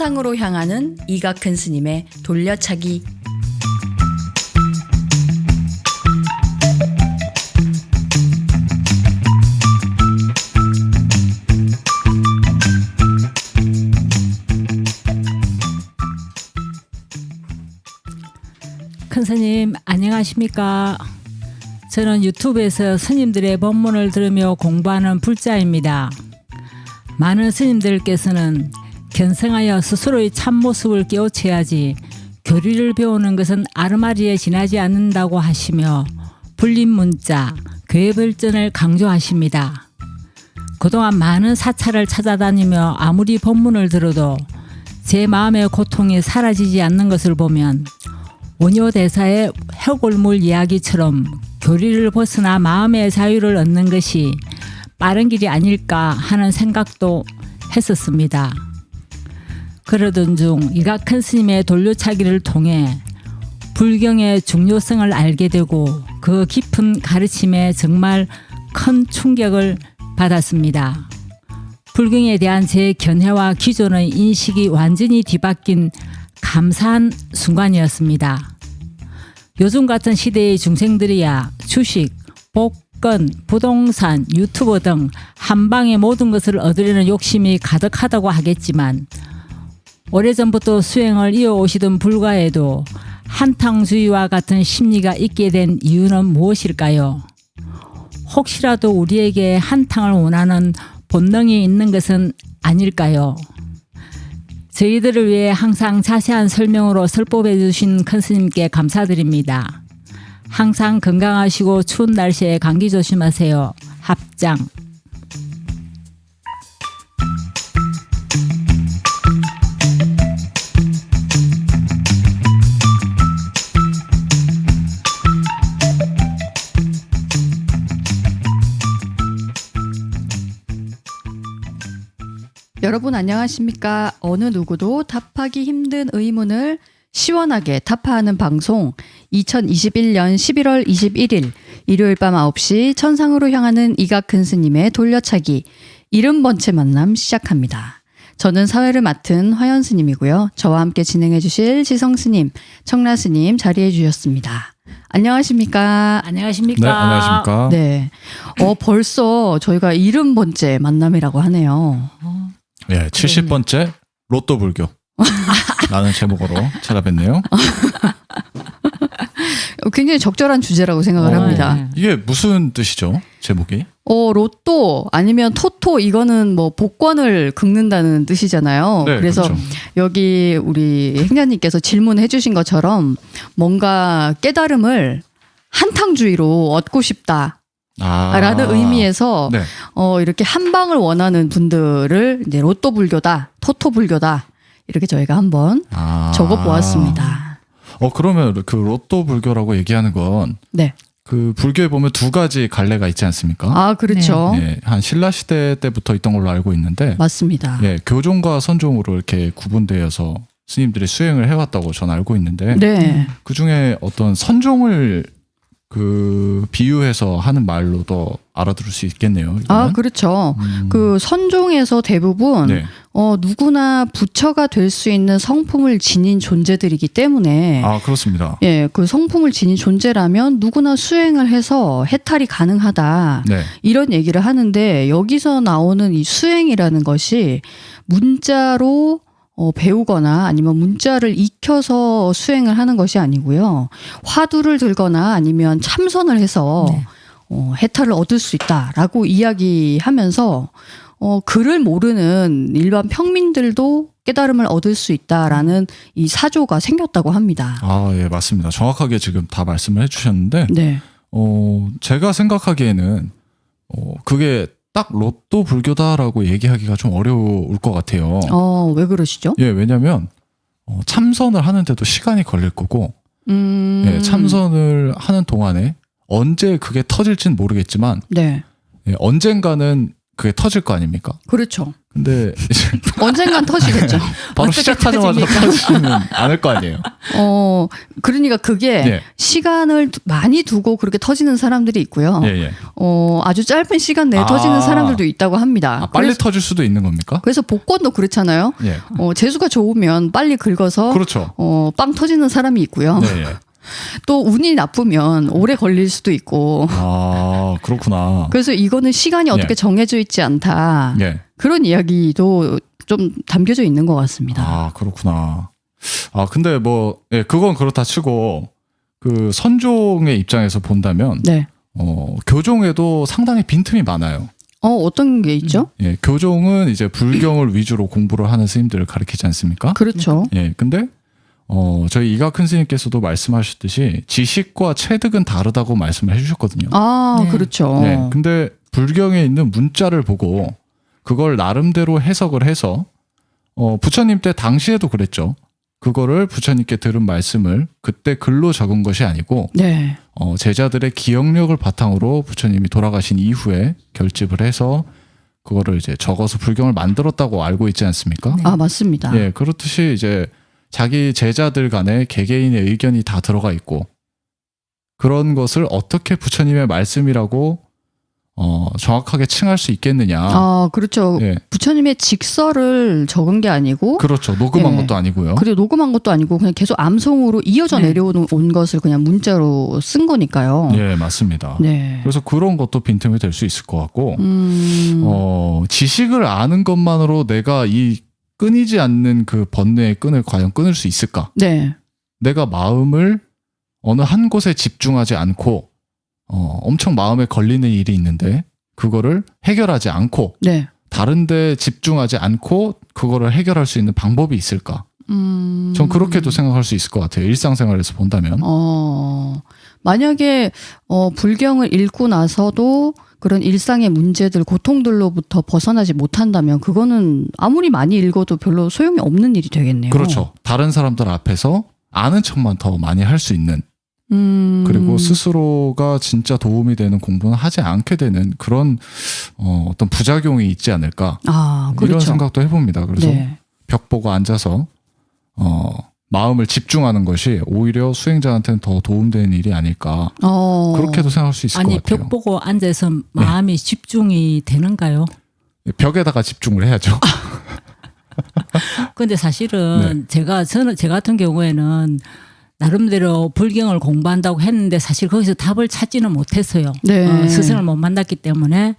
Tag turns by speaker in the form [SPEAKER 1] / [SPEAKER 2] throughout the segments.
[SPEAKER 1] 천상으로 향하는 이가 큰 스님의 돌려차기.
[SPEAKER 2] 큰 스님 안녕하십니까? 저는 유튜브에서 스님들의 법문을 들으며 공부하는 불자입니다. 많은 스님들께서는 견성하여 스스로의 참모습을 깨우쳐야지 교리를 배우는 것은 아르마리에 지나지 않는다고 하시며 불림문자, 교회 발전을 강조하십니다. 그동안 많은 사찰을 찾아다니며 아무리 법문을 들어도 제 마음의 고통이 사라지지 않는 것을 보면 원효대사의 해골물 이야기처럼 교리를 벗어나 마음의 자유를 얻는 것이 빠른 길이 아닐까 하는 생각도 했었습니다. 그러던 중 이가 큰 스님의 돌려차기를 통해 불경의 중요성을 알게 되고 그 깊은 가르침에 정말 큰 충격을 받았습니다. 불경에 대한 제 견해와 기존의 인식이 완전히 뒤바뀐 감사한 순간이었습니다. 요즘 같은 시대의 중생들이야 주식, 복권, 부동산, 유튜브 등 한방에 모든 것을 얻으려는 욕심이 가득하다고 하겠지만 오래전부터 수행을 이어오시던 불가에도 한탕주의와 같은 심리가 있게 된 이유는 무엇일까요? 혹시라도 우리에게 한탕을 원하는 본능이 있는 것은 아닐까요? 저희들을 위해 항상 자세한 설명으로 설법해 주신 큰 스님께 감사드립니다. 항상 건강하시고 추운 날씨에 감기 조심하세요. 합장.
[SPEAKER 3] 여러분 안녕하십니까? 어느 누구도 답하기 힘든 의문을 시원하게 답하는 방송 2021년 11월 21일 일요일 밤 9시 천상으로 향하는 이가 큰 스님의 돌려차기 70번째 만남 시작합니다. 저는 사회를 맡은 화연 스님이고요. 저와 함께 진행해 주실 지성 스님, 청라 스님 자리해 주셨습니다. 안녕하십니까?
[SPEAKER 2] 안녕하십니까?
[SPEAKER 4] 네, 안녕하십니까?
[SPEAKER 3] 네. 벌써 저희가 70번째 만남이라고 하네요.
[SPEAKER 4] 예, 70번째 로또 불교 라는 제목으로 찾아뵀네요.
[SPEAKER 3] 굉장히 적절한 주제라고 생각을 합니다.
[SPEAKER 2] 네.
[SPEAKER 4] 이게 무슨 뜻이죠? 제목이?
[SPEAKER 3] 로또 아니면 토토 이거는 뭐 복권을 긁는다는 뜻이잖아요.
[SPEAKER 4] 네,
[SPEAKER 3] 그래서
[SPEAKER 4] 그렇죠.
[SPEAKER 3] 여기 우리 행자님께서 질문해 주신 것처럼 뭔가 깨달음을 한탕주의로 얻고 싶다. 라는 의미에서
[SPEAKER 4] 네.
[SPEAKER 3] 이렇게 한방을 원하는 분들을 이제 로또 불교다, 토토 불교다 이렇게 저희가 한번 적어 보았습니다.
[SPEAKER 4] 그러면 그 로또 불교라고 얘기하는 건
[SPEAKER 3] 네.
[SPEAKER 4] 그 불교에 보면 두 가지 갈래가 있지 않습니까?
[SPEAKER 3] 그렇죠.
[SPEAKER 4] 예, 한 신라 시대 때부터 있던 걸로 알고 있는데,
[SPEAKER 3] 맞습니다.
[SPEAKER 4] 예, 교종과 선종으로 이렇게 구분되어서 스님들이 수행을 해왔다고 저는 알고 있는데,
[SPEAKER 3] 네.
[SPEAKER 4] 그 중에 어떤 선종을 그 비유해서 하는 말로도 알아들을 수 있겠네요. 이거는.
[SPEAKER 3] 그렇죠. 그 선종에서 대부분
[SPEAKER 4] 네.
[SPEAKER 3] 누구나 부처가 될 수 있는 성품을 지닌 존재들이기 때문에
[SPEAKER 4] 그렇습니다.
[SPEAKER 3] 예, 그 성품을 지닌 존재라면 누구나 수행을 해서 해탈이 가능하다.
[SPEAKER 4] 네.
[SPEAKER 3] 이런 얘기를 하는데 여기서 나오는 이 수행이라는 것이 문자로 배우거나 아니면 문자를 익혀서 수행을 하는 것이 아니고요. 화두를 들거나 아니면 참선을 해서
[SPEAKER 2] 네.
[SPEAKER 3] 해탈을 얻을 수 있다라고 이야기하면서 글을 모르는 일반 평민들도 깨달음을 얻을 수 있다라는 이 사조가 생겼다고 합니다.
[SPEAKER 4] 예, 맞습니다. 정확하게 지금 다 말씀을 해주셨는데,
[SPEAKER 3] 네.
[SPEAKER 4] 제가 생각하기에는 그게 딱 로또 불교다라고 얘기하기가 좀 어려울 것 같아요.
[SPEAKER 3] 왜 그러시죠?
[SPEAKER 4] 예, 왜냐하면 참선을 하는데도 시간이 걸릴 거고, 예, 참선을 하는 동안에 언제 그게 터질지는 모르겠지만,
[SPEAKER 3] 네.
[SPEAKER 4] 예, 언젠가는 그게 터질 거 아닙니까?
[SPEAKER 3] 그렇죠.
[SPEAKER 4] 근데 이제
[SPEAKER 3] 언젠간 터지겠죠.
[SPEAKER 4] 바로
[SPEAKER 2] 어떻게
[SPEAKER 4] 시작하자마자
[SPEAKER 2] 터집니까?
[SPEAKER 4] 터지지는 않을 거 아니에요.
[SPEAKER 3] 그러니까 그게
[SPEAKER 4] 네.
[SPEAKER 3] 시간을 많이 두고 그렇게 터지는 사람들이 있고요.
[SPEAKER 4] 예, 예.
[SPEAKER 3] 아주 짧은 시간 내에
[SPEAKER 4] 아.
[SPEAKER 3] 터지는 사람들도 있다고 합니다.
[SPEAKER 4] 빨리 터질 수도 있는 겁니까?
[SPEAKER 3] 그래서 복권도 그렇잖아요.
[SPEAKER 4] 예.
[SPEAKER 3] 재수가 좋으면 빨리 긁어서
[SPEAKER 4] 그렇죠.
[SPEAKER 3] 빵 터지는 사람이 있고요.
[SPEAKER 4] 네, 예.
[SPEAKER 3] 또 운이 나쁘면 오래 걸릴 수도 있고.
[SPEAKER 4] 아, 그렇구나.
[SPEAKER 3] 그래서 이거는 시간이 어떻게
[SPEAKER 4] 예.
[SPEAKER 3] 정해져 있지 않다.
[SPEAKER 4] 예.
[SPEAKER 3] 그런 이야기도 좀 담겨져 있는 것 같습니다.
[SPEAKER 4] 아, 그렇구나. 근데 뭐, 예, 그건 그렇다 치고, 그 선종의 입장에서 본다면,
[SPEAKER 3] 네.
[SPEAKER 4] 교종에도 상당히 빈틈이 많아요.
[SPEAKER 3] 어떤 게 있죠?
[SPEAKER 4] 예, 교종은 이제 불경을 위주로 공부를 하는 스님들을 가리키지 않습니까?
[SPEAKER 3] 그렇죠.
[SPEAKER 4] 예, 근데, 저희 이각큰 스님께서도 말씀하셨듯이 지식과 체득은 다르다고 말씀을 해주셨거든요.
[SPEAKER 3] 아,
[SPEAKER 2] 네.
[SPEAKER 3] 그렇죠.
[SPEAKER 4] 네, 근데 불경에 있는 문자를 보고 그걸 나름대로 해석을 해서 부처님 때 당시에도 그랬죠. 그거를 부처님께 들은 말씀을 그때 글로 적은 것이 아니고
[SPEAKER 3] 네.
[SPEAKER 4] 제자들의 기억력을 바탕으로 부처님이 돌아가신 이후에 결집을 해서 그거를 이제 적어서 불경을 만들었다고 알고 있지 않습니까?
[SPEAKER 2] 네.
[SPEAKER 3] 아, 맞습니다.
[SPEAKER 4] 예, 그렇듯이 이제 자기 제자들 간에 개개인의 의견이 다 들어가 있고 그런 것을 어떻게 부처님의 말씀이라고 정확하게 칭할 수 있겠느냐.
[SPEAKER 3] 아, 그렇죠.
[SPEAKER 4] 예,
[SPEAKER 3] 부처님의 직설을 적은 게 아니고
[SPEAKER 4] 그렇죠. 녹음한
[SPEAKER 3] 예.
[SPEAKER 4] 것도 아니고요.
[SPEAKER 3] 그리고 녹음한 것도 아니고 그냥 계속 암송으로 이어져
[SPEAKER 2] 네.
[SPEAKER 3] 내려온 것을 그냥 문자로 쓴 거니까요.
[SPEAKER 4] 예, 맞습니다.
[SPEAKER 3] 네.
[SPEAKER 4] 그래서 그런 것도 빈틈이 될 수 있을 것 같고,
[SPEAKER 3] 음.
[SPEAKER 4] 지식을 아는 것만으로 내가 이 끊이지 않는 그 번뇌의 끈을 과연 끊을 수 있을까?
[SPEAKER 3] 네.
[SPEAKER 4] 내가 마음을 어느 한 곳에 집중하지 않고, 엄청 마음에 걸리는 일이 있는데, 그거를 해결하지 않고,
[SPEAKER 3] 네.
[SPEAKER 4] 다른 데 집중하지 않고, 그거를 해결할 수 있는 방법이 있을까? 전 그렇게도 생각할 수 있을 것 같아요. 일상생활에서 본다면.
[SPEAKER 3] 만약에 불경을 읽고 나서도 그런 일상의 문제들, 고통들로부터 벗어나지 못한다면 그거는 아무리 많이 읽어도 별로 소용이 없는 일이 되겠네요.
[SPEAKER 4] 그렇죠. 다른 사람들 앞에서 아는 척만 더 많이 할 수 있는 그리고 스스로가 진짜 도움이 되는 공부는 하지 않게 되는 그런 어떤 부작용이 있지 않을까
[SPEAKER 3] 아, 그렇죠.
[SPEAKER 4] 이런 생각도 해봅니다. 그래서
[SPEAKER 3] 네.
[SPEAKER 4] 벽 보고 앉아서 마음을 집중하는 것이 오히려 수행자한테는 더 도움되는 일이 아닐까 그렇게도 생각할 수 있을
[SPEAKER 2] 아니
[SPEAKER 4] 것 같아요.
[SPEAKER 2] 벽 보고 앉아서 마음이 집중이 되는가요?
[SPEAKER 4] 벽에다가 집중을 해야죠.
[SPEAKER 2] 근데 사실은 제 같은 경우에는 나름대로 불경을 공부한다고 했는데 사실 거기서 답을 찾지는 못했어요.
[SPEAKER 3] 네.
[SPEAKER 2] 스승을 못 만났기 때문에.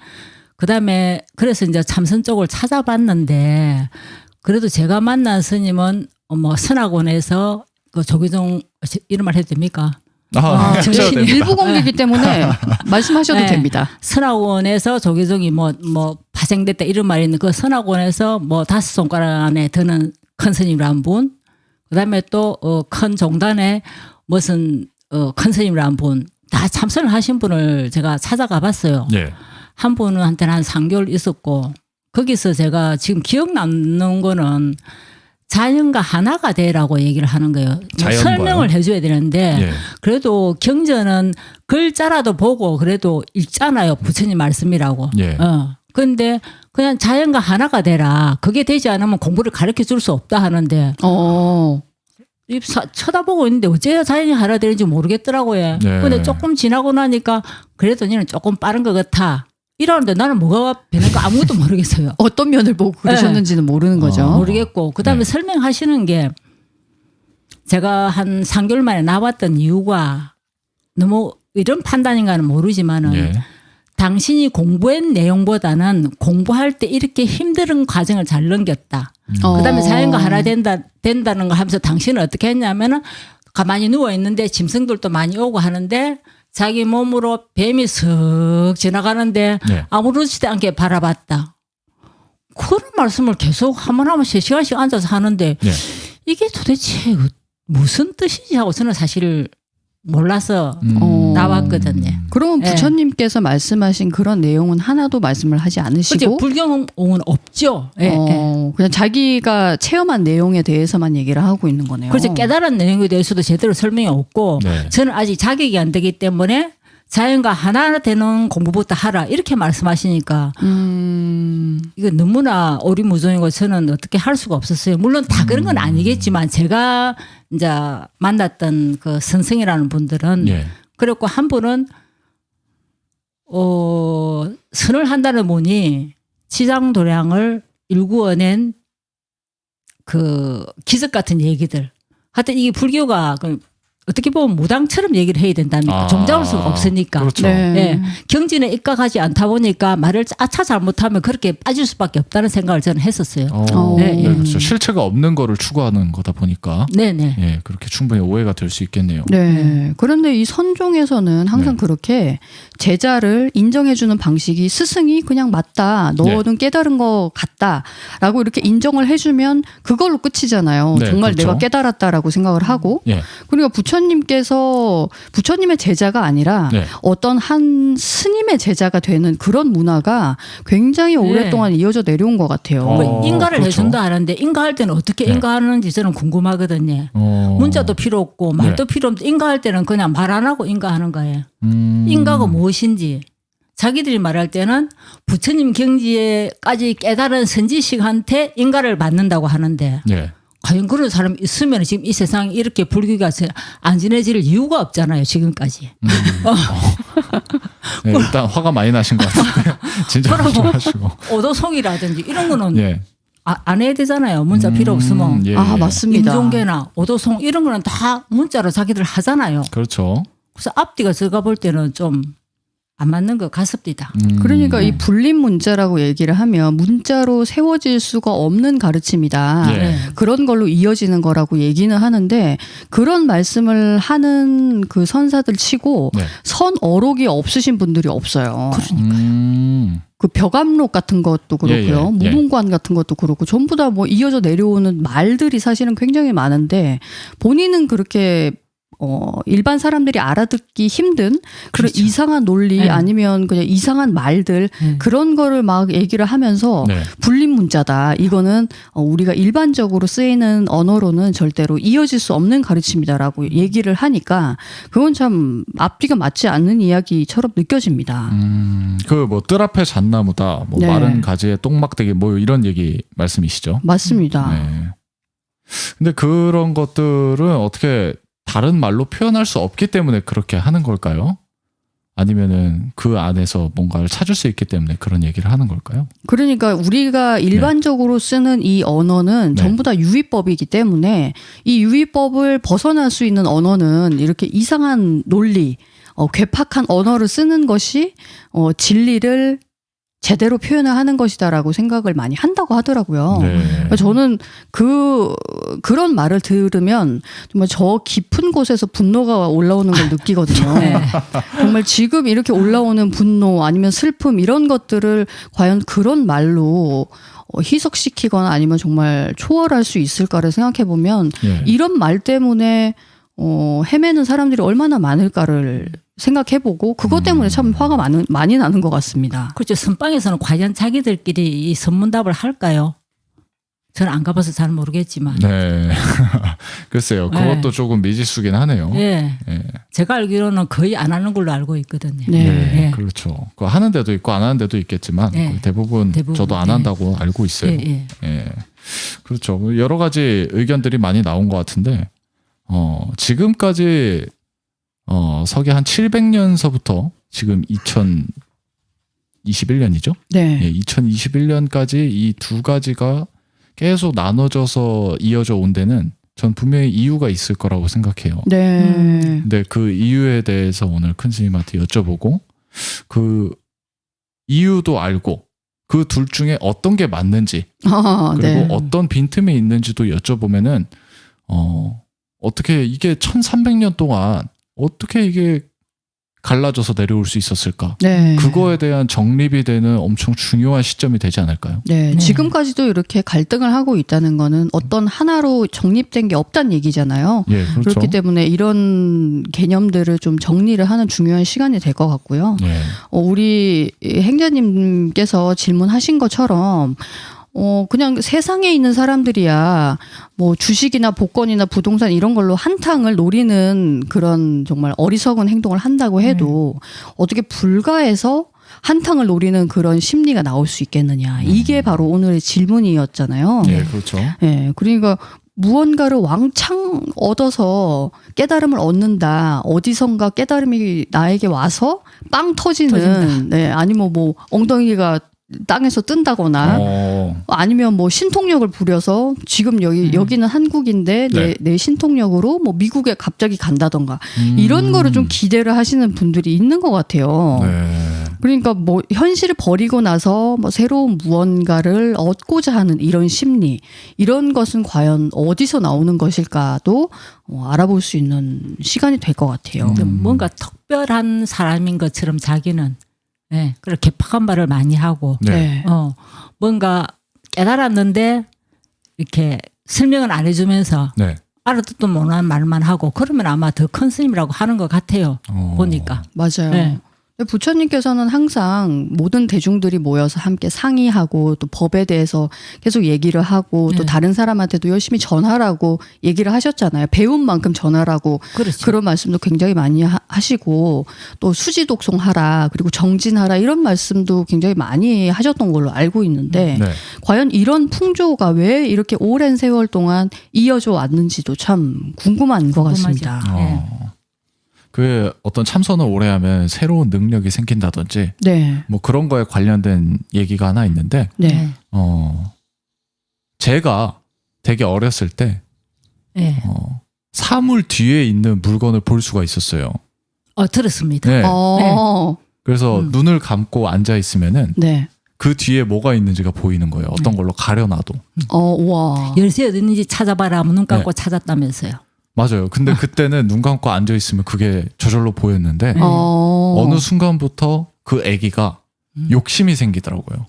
[SPEAKER 2] 그다음에 그래서 이제 참선 쪽을 찾아봤는데 그래도 제가 만난 스님은 뭐 선학원에서 그 조계종 이런 말 해도 됩니까?
[SPEAKER 4] 하셔야 됩니다.
[SPEAKER 3] 일부 공개이기 때문에 말씀하셔도
[SPEAKER 2] 네.
[SPEAKER 3] 됩니다.
[SPEAKER 2] 선학원에서 조계종이 뭐 파생됐다 이런 말이 있는 그 선학원에서 뭐 5손가락 안에 드는 큰 스님이란 분, 그다음에 또 큰 종단에 무슨 큰 스님이란 분, 다 참선을 하신 분을 제가 찾아가 봤어요.
[SPEAKER 4] 예.
[SPEAKER 2] 한 분은 한테는 한 3개월 있었고 거기서 제가 지금 기억 남는 거는 자연과 하나가 되라고 얘기를 하는 거예요.
[SPEAKER 4] 자연과요?
[SPEAKER 2] 설명을 해줘야 되는데
[SPEAKER 4] 예.
[SPEAKER 2] 그래도 경전은 글자라도 보고 그래도 읽잖아요. 부처님 말씀이라고.
[SPEAKER 4] 예.
[SPEAKER 2] 근데 그냥 자연과 하나가 되라. 그게 되지 않으면 공부를 가르쳐 줄 수 없다 하는데 쳐다보고 있는데 어째 자연이 하나 되는지 모르겠더라고요.
[SPEAKER 4] 네.
[SPEAKER 2] 근데 조금 지나고 나니까 그래도 너는 조금 빠른 것 같아. 이러는데 나는 뭐가 변한가 아무것도 모르겠어요.
[SPEAKER 3] 어떤 면을 보고 그러셨는지는 모르는 거죠.
[SPEAKER 2] 모르겠고 그다음에
[SPEAKER 4] 네.
[SPEAKER 2] 설명하시는 게 제가 한 3개월 만에 나왔던 이유가 너무 이런 판단인가는 모르지만은
[SPEAKER 4] 예.
[SPEAKER 2] 당신이 공부한 내용보다는 공부할 때 이렇게 힘든 과정을 잘 넘겼다. 그다음에 자연과 하나 된다는 거 하면서 당신은 어떻게 했냐면은 가만히 누워 있는데 짐승들도 많이 오고 하는데 자기 몸으로 뱀이 슥 지나가는데
[SPEAKER 4] 네.
[SPEAKER 2] 아무렇지도 않게 바라봤다. 그런 말씀을 계속 한 번 3시간씩 앉아서 하는데
[SPEAKER 4] 네.
[SPEAKER 2] 이게 도대체 무슨 뜻이지 하고 저는 사실 몰라서 나왔거든요.
[SPEAKER 3] 그러면
[SPEAKER 2] 네.
[SPEAKER 3] 부처님께서 말씀하신 그런 내용은 하나도 말씀을 하지
[SPEAKER 2] 그죠?
[SPEAKER 3] 않으시고
[SPEAKER 2] 불경은 없죠. 예, 예.
[SPEAKER 3] 그냥 자기가 체험한 내용에 대해서만 얘기를 하고 있는 거네요.
[SPEAKER 2] 그래서 깨달은 내용에 대해서도 제대로 설명이 없고
[SPEAKER 4] 네.
[SPEAKER 2] 저는 아직 자격이 안 되기 때문에 자연과 하나 되는 공부부터 하라 이렇게 말씀하시니까 이거 너무나 오리무중이고 저는 어떻게 할 수가 없었어요. 물론 다 그런 건 아니겠지만 제가 이제 만났던 그 선생이라는 분들은
[SPEAKER 4] 예.
[SPEAKER 2] 그랬고 한 분은 선을 한다는 분이 치장도량을 일구어낸 그 기적 같은 얘기들. 하여튼 이게 불교가 어떻게 보면 무당처럼 얘기를 해야 된다니까. 종잡을 수가 없으니까.
[SPEAKER 4] 그렇죠.
[SPEAKER 3] 네.
[SPEAKER 2] 예. 경진에 입각하지 않다 보니까 말을 아차 잘못하면 그렇게 빠질 수밖에 없다는 생각을 저는 했었어요.
[SPEAKER 3] 네,
[SPEAKER 2] 네,
[SPEAKER 4] 그렇죠. 실체가 없는 거를 추구하는 거다 보니까
[SPEAKER 2] 네네.
[SPEAKER 4] 예, 그렇게 충분히 오해가 될 수 있겠네요.
[SPEAKER 3] 네. 그런데 이 선종에서는 항상
[SPEAKER 4] 네.
[SPEAKER 3] 그렇게 제자를 인정해주는 방식이 스승이 그냥 맞다. 너는 깨달은 것 같다라고 이렇게 인정을 해주면 그걸로 끝이잖아요.
[SPEAKER 4] 네,
[SPEAKER 3] 정말
[SPEAKER 4] 그렇죠.
[SPEAKER 3] 내가 깨달았다라고 생각을 하고.
[SPEAKER 4] 예.
[SPEAKER 3] 그러니까 부처님께서 부처님의 제자가 아니라
[SPEAKER 4] 네.
[SPEAKER 3] 어떤 한 스님의 제자가 되는 그런 문화가 굉장히 오랫동안 이어져 내려온 것 같아요.
[SPEAKER 2] 인가를
[SPEAKER 4] 그렇죠.
[SPEAKER 2] 해준다 하는데 인가할 때는 어떻게
[SPEAKER 4] 네.
[SPEAKER 2] 인가하는지 저는 궁금하거든요. 문자도 필요 없고 말도 필요 없는데 인가할 때는 그냥 말 안 하고 인가하는 거예요. 인가가 무엇인지. 자기들이 말할 때는 부처님 경지에까지 깨달은 선지식한테 인가를 받는다고 하는데
[SPEAKER 4] 예.
[SPEAKER 2] 과연 그런 사람이 있으면 지금 이 세상에 이렇게 불교가 안 지내질 이유가 없잖아요. 지금까지.
[SPEAKER 4] 네, 일단 화가 많이 나신 것 같은데 진짜 좀 하시고.
[SPEAKER 2] 오도송이라든지 이런 거는
[SPEAKER 4] 예.
[SPEAKER 2] 안 해야 되잖아요. 문자 필요 없으면.
[SPEAKER 4] 예,
[SPEAKER 3] 아,
[SPEAKER 4] 예.
[SPEAKER 3] 맞습니다.
[SPEAKER 2] 임종계나 오도송 이런 거는 다 문자로 자기들 하잖아요.
[SPEAKER 4] 그렇죠.
[SPEAKER 2] 그래서 앞뒤가 제가 볼 때는 좀 안 맞는 것 같습니다.
[SPEAKER 3] 그러니까 이 불림 문자라고 얘기를 하면 문자로 세워질 수가 없는 가르침이다.
[SPEAKER 4] 예.
[SPEAKER 2] 네.
[SPEAKER 3] 그런 걸로 이어지는 거라고 얘기는 하는데 그런 말씀을 하는 그 선사들 치고
[SPEAKER 4] 네.
[SPEAKER 3] 선어록이 없으신 분들이 없어요. 그 벽암록 같은 것도 그렇고요.
[SPEAKER 4] 예, 예, 예.
[SPEAKER 3] 무문관 같은 것도 그렇고 전부 다 뭐 이어져 내려오는 말들이 사실은 굉장히 많은데 본인은 그렇게 일반 사람들이 알아듣기 힘든 그런
[SPEAKER 2] 그렇죠.
[SPEAKER 3] 이상한 논리
[SPEAKER 2] 네.
[SPEAKER 3] 아니면 그냥 이상한 말들 그런 거를 막 얘기를 하면서
[SPEAKER 4] 네.
[SPEAKER 3] 불림 문자다. 이거는 우리가 일반적으로 쓰이는 언어로는 절대로 이어질 수 없는 가르침이다라고 얘기를 하니까 그건 참 앞뒤가 맞지 않는 이야기처럼 느껴집니다.
[SPEAKER 4] 그 뭐 뜰 앞에 잣나무다, 뭐
[SPEAKER 3] 네.
[SPEAKER 4] 마른 가지에 똥막대기 뭐 이런 얘기 말씀이시죠?
[SPEAKER 3] 맞습니다.
[SPEAKER 4] 네. 근데 그런 것들은 어떻게 다른 말로 표현할 수 없기 때문에 그렇게 하는 걸까요? 아니면은 그 안에서 뭔가를 찾을 수 있기 때문에 그런 얘기를 하는 걸까요?
[SPEAKER 3] 그러니까 우리가 일반적으로 쓰는 이 언어는
[SPEAKER 4] 네.
[SPEAKER 3] 전부 다 유의법이기 때문에 이 유의법을 벗어날 수 있는 언어는 이렇게 이상한 논리, 괴팍한 언어를 쓰는 것이 진리를 제대로 표현을 하는 것이다라고 생각을 많이 한다고 하더라고요.
[SPEAKER 4] 네.
[SPEAKER 3] 그러니까 저는 그런 말을 들으면 정말 저 깊은 곳에서 분노가 올라오는 걸 느끼거든요.
[SPEAKER 2] 네.
[SPEAKER 3] 정말 지금 이렇게 올라오는 분노 아니면 슬픔 이런 것들을 과연 그런 말로 희석시키거나 아니면 정말 초월할 수 있을까를 생각해 보면
[SPEAKER 4] 예.
[SPEAKER 3] 이런 말 때문에 헤매는 사람들이 얼마나 많을까를 생각해보고 그것 때문에 참 화가 많이 나는 것 같습니다.
[SPEAKER 2] 그렇죠. 선방에서는 과연 자기들끼리 이 선문답을 할까요? 저는 안 가봐서 잘 모르겠지만.
[SPEAKER 4] 네. 글쎄요. 그것도
[SPEAKER 2] 네.
[SPEAKER 4] 조금 미지수긴 하네요.
[SPEAKER 2] 예.
[SPEAKER 4] 예.
[SPEAKER 2] 제가 알기로는 거의 안 하는 걸로 알고 있거든요.
[SPEAKER 3] 네.
[SPEAKER 2] 네.
[SPEAKER 4] 그렇죠. 그거 하는 데도 있고 안 하는 데도 있겠지만
[SPEAKER 2] 네.
[SPEAKER 4] 대부분 저도 안
[SPEAKER 2] 네.
[SPEAKER 4] 한다고 알고 있어요.
[SPEAKER 2] 예, 예.
[SPEAKER 4] 예. 그렇죠. 여러 가지 의견들이 많이 나온 것 같은데, 지금까지, 서기 한 700년서부터 지금 2021년이죠?
[SPEAKER 3] 네.
[SPEAKER 4] 예, 2021년까지 이 두 가지가 계속 나눠져서 이어져 온 데는 전 분명히 이유가 있을 거라고 생각해요.
[SPEAKER 3] 네.
[SPEAKER 4] 근데 그 이유에 대해서 오늘 큰 스님한테 여쭤보고, 그 이유도 알고, 그 둘 중에 어떤 게 맞는지, 그리고
[SPEAKER 3] 네.
[SPEAKER 4] 어떤 빈틈이 있는지도 여쭤보면은 어떻게 이게 1300년 동안 어떻게 이게 갈라져서 내려올 수 있었을까?
[SPEAKER 3] 네.
[SPEAKER 4] 그거에 대한 정립이 되는 엄청 중요한 시점이 되지 않을까요?
[SPEAKER 3] 네.
[SPEAKER 2] 네.
[SPEAKER 3] 지금까지도 이렇게 갈등을 하고 있다는 거는 어떤 하나로 정립된 게 없다는 얘기잖아요.
[SPEAKER 4] 예, 그렇죠.
[SPEAKER 3] 그렇기 때문에 이런 개념들을 좀 정리를 하는 중요한 시간이 될 것 같고요.
[SPEAKER 4] 예.
[SPEAKER 3] 우리 행자님께서 질문하신 것처럼 그냥 세상에 있는 사람들이야 뭐 주식이나 복권이나 부동산 이런 걸로 한탕을 노리는 그런 정말 어리석은 행동을 한다고 해도 어떻게 불가해서 한탕을 노리는 그런 심리가 나올 수 있겠느냐. 이게 바로 오늘의 질문이었잖아요.
[SPEAKER 4] 예, 그렇죠.
[SPEAKER 3] 예, 그러니까 무언가를 왕창 얻어서 깨달음을 얻는다. 어디선가 깨달음이 나에게 와서 빵 터지는, 네, 아니면 뭐 엉덩이가 땅에서 뜬다거나 아니면 뭐 신통력을 부려서 지금 여기는 한국인데
[SPEAKER 4] 네.
[SPEAKER 3] 내 신통력으로 뭐 미국에 갑자기 간다던가 이런 거를 좀 기대를 하시는 분들이 있는 것 같아요.
[SPEAKER 4] 네.
[SPEAKER 3] 그러니까 뭐 현실을 버리고 나서 뭐 새로운 무언가를 얻고자 하는 이런 심리 이런 것은 과연 어디서 나오는 것일까도 알아볼 수 있는 시간이 될 것 같아요.
[SPEAKER 2] 뭔가 특별한 사람인 것처럼 자기는 네, 그렇게 개팍한 말을 많이 하고
[SPEAKER 4] 네.
[SPEAKER 2] 뭔가 깨달았는데 이렇게 설명을 안 해주면서
[SPEAKER 4] 네.
[SPEAKER 2] 알아듣도 못한 말만 하고 그러면 아마 더 큰 스님이라고 하는 것 같아요. 보니까.
[SPEAKER 3] 맞아요.
[SPEAKER 2] 네.
[SPEAKER 3] 부처님께서는 항상 모든 대중들이 모여서 함께 상의하고 또 법에 대해서 계속 얘기를 하고 또
[SPEAKER 2] 네.
[SPEAKER 3] 다른 사람한테도 열심히 전하라고 얘기를 하셨잖아요. 배운 만큼 전하라고
[SPEAKER 2] 그렇죠.
[SPEAKER 3] 그런 말씀도 굉장히 많이 하시고 또 수지 독송하라 그리고 정진하라 이런 말씀도 굉장히 많이 하셨던 걸로 알고 있는데
[SPEAKER 4] 네.
[SPEAKER 3] 과연 이런 풍조가 왜 이렇게 오랜 세월 동안 이어져 왔는지도 참 궁금한 것 같습니다.
[SPEAKER 2] 네.
[SPEAKER 4] 그 어떤 참선을 오래 하면 새로운 능력이 생긴다든지
[SPEAKER 3] 네.
[SPEAKER 4] 뭐 그런 거에 관련된 얘기가 하나 있는데
[SPEAKER 3] 네.
[SPEAKER 4] 제가 되게 어렸을 때
[SPEAKER 2] 네.
[SPEAKER 4] 사물 뒤에 있는 물건을 볼 수가 있었어요.
[SPEAKER 2] 들었습니다.
[SPEAKER 4] 네. 그래서
[SPEAKER 2] 음.
[SPEAKER 4] 눈을 감고 앉아 있으면은
[SPEAKER 3] 네.
[SPEAKER 4] 그 뒤에 뭐가 있는지가 보이는 거예요. 어떤 걸로 가려놔도.
[SPEAKER 3] 우와.
[SPEAKER 2] 열쇠 어디 있는지 찾아봐라 하면 눈 감고
[SPEAKER 4] 네.
[SPEAKER 2] 찾았다면서요.
[SPEAKER 4] 맞아요. 근데 그때는 눈 감고 앉아 있으면 그게 저절로 보였는데
[SPEAKER 3] 어느
[SPEAKER 4] 어느 순간부터 그 아기가 욕심이 생기더라고요.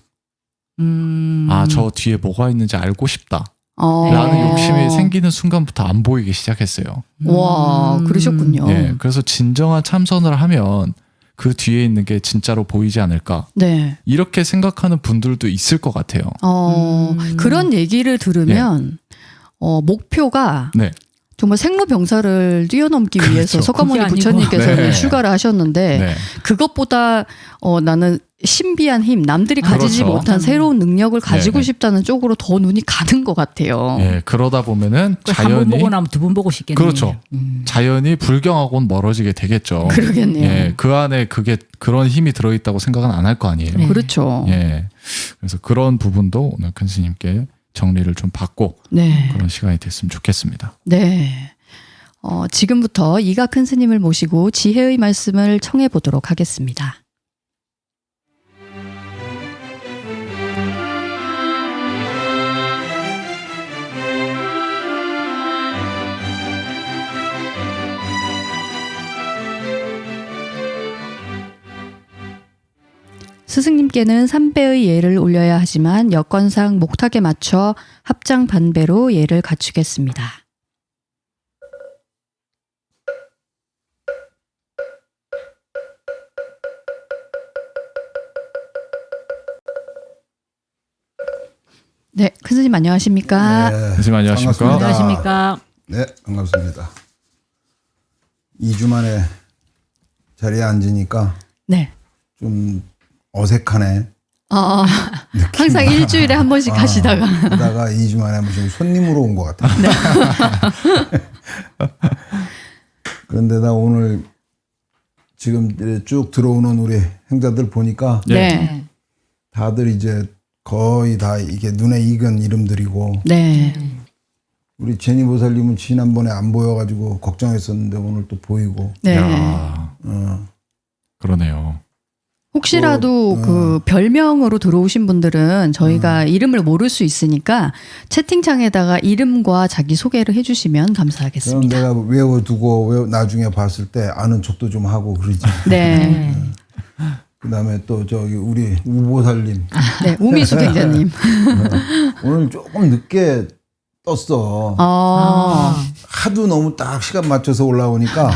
[SPEAKER 4] 아, 저 뒤에 뭐가 있는지 알고 싶다. 라는 욕심이 생기는 순간부터 안 보이기 시작했어요.
[SPEAKER 3] 와, 그러셨군요.
[SPEAKER 4] 예, 그래서 진정한 참선을 하면 그 뒤에 있는 게 진짜로 보이지 않을까.
[SPEAKER 3] 네.
[SPEAKER 4] 이렇게 생각하는 분들도 있을 것 같아요.
[SPEAKER 3] 그런 얘기를 들으면 목표가
[SPEAKER 4] 네.
[SPEAKER 3] 정말 생로병사를 뛰어넘기
[SPEAKER 4] 그렇죠.
[SPEAKER 3] 위해서 석가모니
[SPEAKER 2] 그게 아니고.
[SPEAKER 3] 부처님께서는
[SPEAKER 4] 네.
[SPEAKER 3] 출가를 하셨는데
[SPEAKER 4] 네.
[SPEAKER 3] 그것보다 나는 신비한 힘, 남들이 가지지
[SPEAKER 4] 그렇죠.
[SPEAKER 3] 못한 새로운 능력을 가지고
[SPEAKER 4] 네.
[SPEAKER 3] 싶다는 쪽으로 더 눈이 가는 것 같아요.
[SPEAKER 4] 예, 그러다 보면은
[SPEAKER 2] 한 번
[SPEAKER 4] 자연히
[SPEAKER 2] 보고 나면 두 번 보고 싶겠네요.
[SPEAKER 4] 그렇죠. 자연이 불경하고는 멀어지게 되겠죠.
[SPEAKER 3] 그러겠네요.
[SPEAKER 4] 예, 그 안에 그런 힘이 들어있다고 생각은 안 할 거 아니에요.
[SPEAKER 2] 네.
[SPEAKER 3] 그렇죠.
[SPEAKER 4] 예, 그래서 그런 부분도 오늘 큰 스님께 정리를 좀 받고
[SPEAKER 3] 네.
[SPEAKER 4] 그런 시간이 됐으면 좋겠습니다.
[SPEAKER 3] 네. 지금부터 이가 큰 스님을 모시고 지혜의 말씀을 청해 보도록 하겠습니다. 스승님께는 3배의 예를 올려야 하지만 여건상 목탁에 맞춰 합장 반배로 예를 갖추겠습니다. 네, 큰 스님 안녕하십니까?
[SPEAKER 4] 선생님 안녕하십니까?
[SPEAKER 5] 반갑습니다.
[SPEAKER 2] 안녕하십니까.
[SPEAKER 5] 네, 반갑습니다. 2주 만에 자리에 앉으니까
[SPEAKER 3] 네.
[SPEAKER 5] 좀 어색하네.
[SPEAKER 3] 항상 일주일에 한 번씩 하시다가.
[SPEAKER 5] 그러다가 2주 만에 무슨 손님으로 온 것 같아요. 그런데 나 오늘 지금 쭉 들어오는 우리 행자들 보니까
[SPEAKER 3] 네.
[SPEAKER 5] 다들 이제 거의 다 이게 눈에 익은 이름들이고
[SPEAKER 3] 네.
[SPEAKER 5] 우리 제니 보살님은 지난번에 안 보여가지고 걱정했었는데 오늘 또 보이고
[SPEAKER 3] 네.
[SPEAKER 4] 야, 그러네요.
[SPEAKER 3] 혹시라도 그 별명으로 들어오신 분들은 저희가 이름을 모를 수 있으니까 채팅창에다가 이름과 자기 소개를 해주시면
[SPEAKER 5] 그럼
[SPEAKER 3] 감사하겠습니다.
[SPEAKER 5] 내가 외워두고 나중에 봤을 때 아는 척도 좀 하고 그러지.
[SPEAKER 3] 네.
[SPEAKER 5] 그다음에 또 저기 우리 우보살님
[SPEAKER 3] 네. 우미숙 행자님.
[SPEAKER 5] 오늘 조금 늦게 떴어. 하도 너무 딱 시간 맞춰서 올라오니까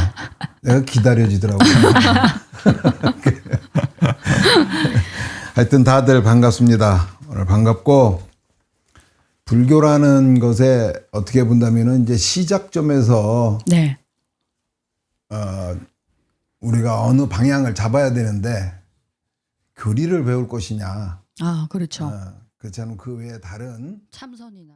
[SPEAKER 5] 내가 기다려지더라고. 하여튼 다들 반갑습니다. 오늘 반갑고 불교라는 것에 어떻게 본다면은 이제 시작점에서
[SPEAKER 3] 네.
[SPEAKER 5] 우리가 어느 방향을 잡아야 되는데 교리를 배울 것이냐.
[SPEAKER 3] 아, 그렇죠.
[SPEAKER 5] 그렇지 않으면 그 외에 다른
[SPEAKER 3] 참선이나